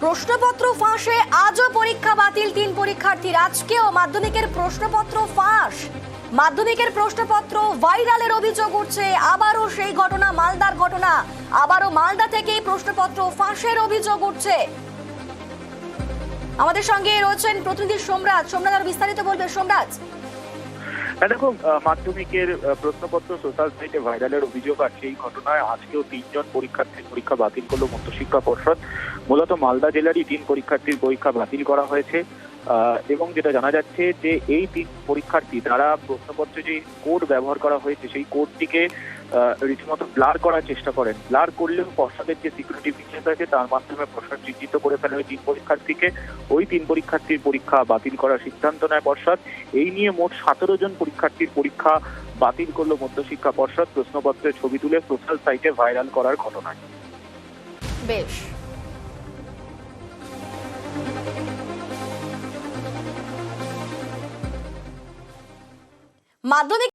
প্রশ্নপত্র ফাঁসে আজও পরীক্ষা বাতিল 3 পরীক্ষার্থীর। আজকেও মাধ্যমিকের প্রশ্নপত্র ফাঁস, মাধ্যমিকের প্রশ্নপত্র ভাইরালের অভিযোগ উঠছে। আবারও সেই ঘটনা, মালদার ঘটনা, আবারও মালদা থেকেই প্রশ্নপত্র ফাঁসের অভিযোগ উঠছে। আমাদের সঙ্গে রয়েছেন প্রতিনিধি সোমরাজ। সোমরাজ আরো বিস্তারিত বলবে। সোমরাজ, দেখো, মাধ্যমিকের প্রশ্নপত্র সোশ্যাল সাইটে ভাইরালের অভিযোগ আছে। এই ঘটনায় আজকেও 3 জন পরীক্ষার্থীর পরীক্ষা বাতিল করলো মধ্যশিক্ষা পর্ষদ। মূলত মালদা জেলারই 3 পরীক্ষার্থীর পরীক্ষা বাতিল করা হয়েছে এবং যেটা জানা যাচ্ছে যে এই 3 পরীক্ষার্থী তারা প্রশ্নপত্রে যে কোড ব্যবহার করা হয়েছে সেই কোডটিকে রীতিমতো ব্লার করার চেষ্টা করেন। ব্লার করলেও পর্ষদের যে সিকিউরিটি ফিচার্স আছে তার মাধ্যমে পর্ষদ চিহ্নিত করে ফেলে ওই 3 পরীক্ষার্থীকে। ওই 3 পরীক্ষার্থীর পরীক্ষা বাতিল করার সিদ্ধান্ত নেয় পর্ষদ। এই নিয়ে মোট 17 জন পরীক্ষার্থীর পরীক্ষা বাতিল করলো মধ্যশিক্ষা পর্ষদ, প্রশ্নপত্রের ছবি তুলে সোশ্যাল সাইটে ভাইরাল করার ঘটনায়। বেশ, মাধ্যমিক